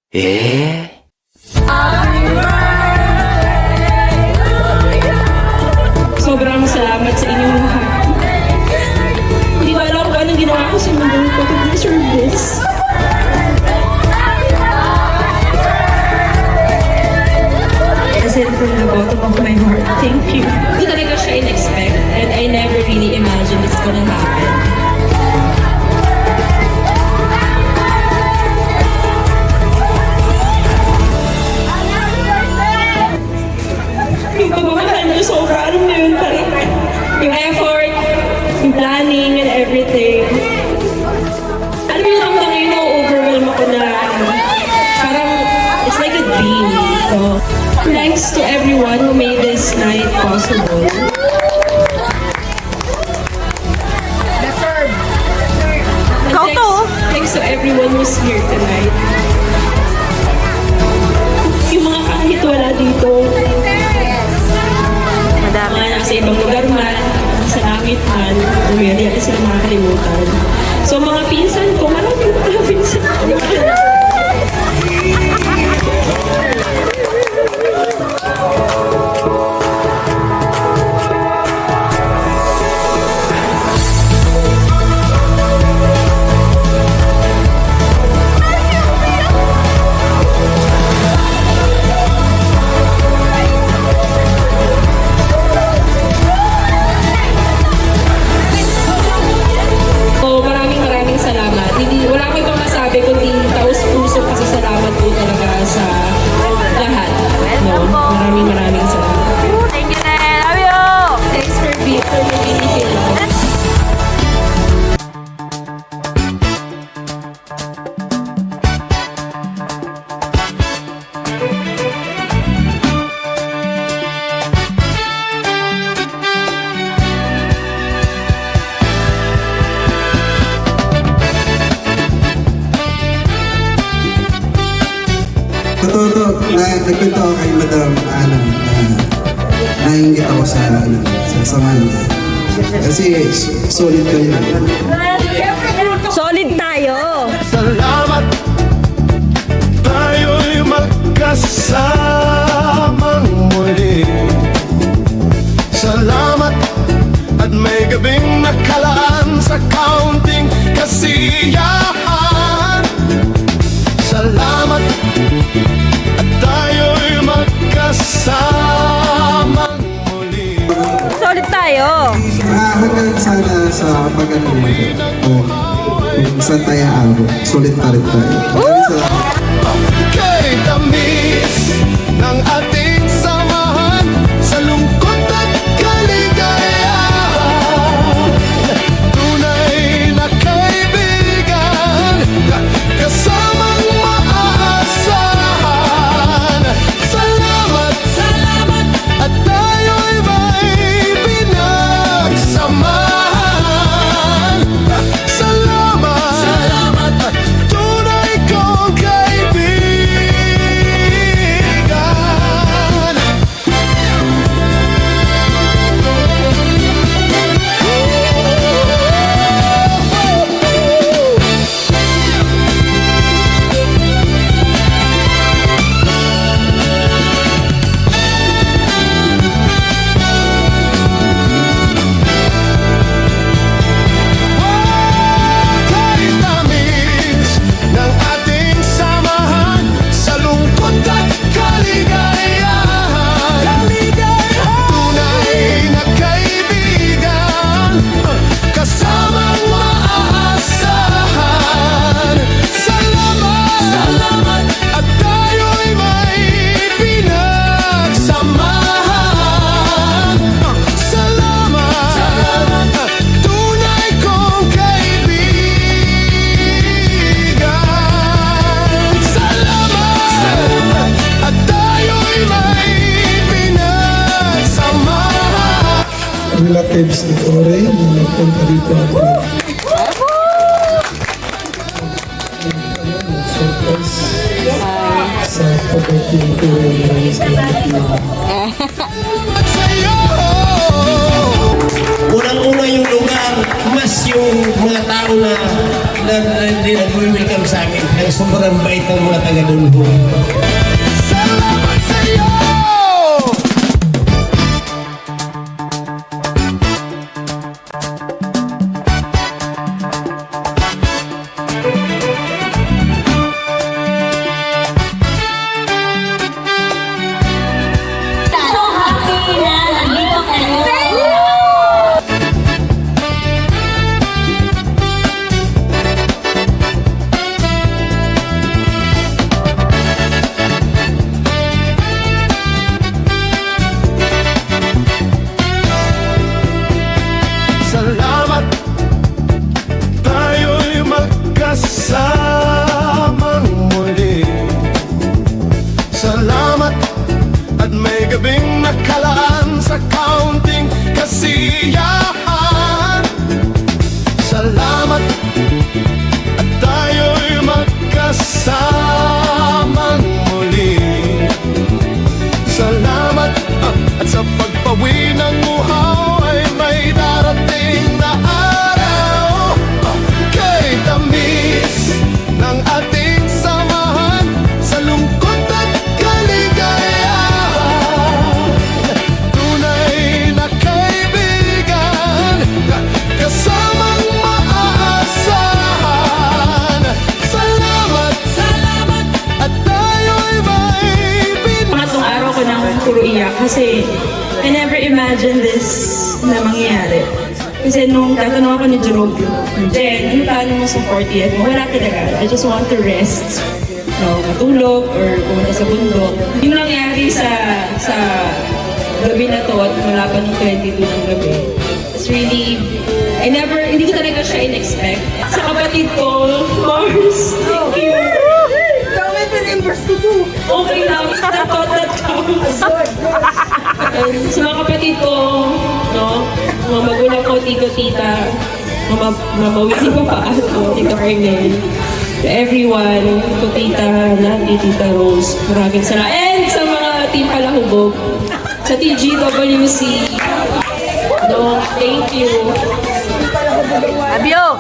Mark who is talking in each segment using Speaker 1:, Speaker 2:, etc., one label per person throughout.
Speaker 1: Sobrang salamat sa inyong lahat. Hindi ko alam kung anong ginawa ko sa mundo ko to deserve this. I said from the bottom of my heart, thank you. Hindi talaga siya in-expect and I never really imagined it's gonna happen. Yung pagmamahal niyo sobra, alam mo yun, parang yung effort, yung planning and everything. Alam mo yung hanggang ngayon na-overwhelm ako na parang it's like a dream. So, thanks to everyone who made this night possible. Thanks to everyone who's here tonight. Yung mga kahit wala dito, mga nasa ibang lugar man, sa langit man, umiri at sila makakalimutan. So mga pinsan ko, maraming pinsan ko. Wala ko ibang masabi kundi taus-puso pasasalamat po talaga sa lahat. No? Maraming salamat.
Speaker 2: Thank you, Nel. Love you!
Speaker 1: Thanks for making me feel loved.
Speaker 3: Totoo, nagkwento ako kay Madam nainggit ako sa Samantha. Kasi solid kayo.
Speaker 2: Solid tayo!
Speaker 4: Salamat, tayo'y magkasamang muli. Salamat, at may gabing nakalaan sa counting kasiyahan. Salamat, at tayo'y magkasamang muli.
Speaker 2: Solid tayo!
Speaker 3: Hanggang sana sa pag-ano o kung saan tayo aabot, solid pa rin tayo. Maraming salamat.
Speaker 4: Kay tamis ng ating samahan sa lungkot at kaligayahan. Tunay na kaibigan, kasamang maaasahan. Salamat, salamat, at tayo'y may pinagsamahan. Salamat, salamat, tunay kong kaibigan. Kay tamis ng ating samahan sa lungkot at kaligayahan. Tunay na kaibigan, kasamang maaasahan. Salamat, salamat, at tayo'y may pinagsamahan. Salamat, salamat, tunay kong kaibigan. Salamat, salamat, at tayo'y may pinagsamahan.
Speaker 3: Relatives ni Ore, na nagpunta dito at surprise sa pag-ating ko
Speaker 4: Sa'yo!
Speaker 5: Unang-una yung lugar, mas yung mga tao na nag-welcome sa amin. Ang sobrang bait ng mga taga-Dunhong.
Speaker 4: Salamat sa'yo!
Speaker 6: So happy na nandito kayo.
Speaker 4: Salamat, tayo'y magkasamang muli. Salamat, at may gabing nakalaan sa counting kasiyahan. Salamat, at tayo'y magkasamang muli. Salamat, at sa pagpawi ng uhaw ay may darating na araw. Kay tamis ng ating samahan sa lungkot at kaligayahan. Tunay na kaibigan, kasamang maaasahan. Salamat, salamat, at tayo'y may
Speaker 1: Pangatlong araw ko nang puro iyak kasi I never imagined this na mangyayari. Kasi nung tatanong ako ni Jerome, Jen, ano plano mo sa 40th mo? Wala talaga. I just want to rest. No, matulog or pumunta sa bundok. Yung nangyari sa gabi na to at mula pa ng 22 ng gabi. It's really, hindi ko talaga siya in-expect. Sa kapatid ko, Mars, thank you. Okay lang, it's the thought that counts. Sa mga kapatid ko, no, mga magulang ko, tito, tita, mama Wiki Papa, tita Arnel, to everyone, to tita Nati, tita Rose, maraming salamat. And sa mga team Palahubog, sa TGWC, no, thank you.
Speaker 2: Abyo!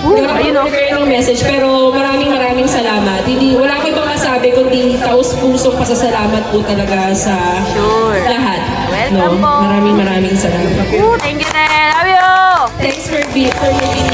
Speaker 1: Ayun o. Ng message, pero maraming salamat. Wala ko ibang masabi kundi taus-pusong pasasalamat po talaga sa lahat.
Speaker 2: Welcome po.
Speaker 1: Maraming salamat.
Speaker 2: Thank you, Nel. Love you!
Speaker 1: Thanks for making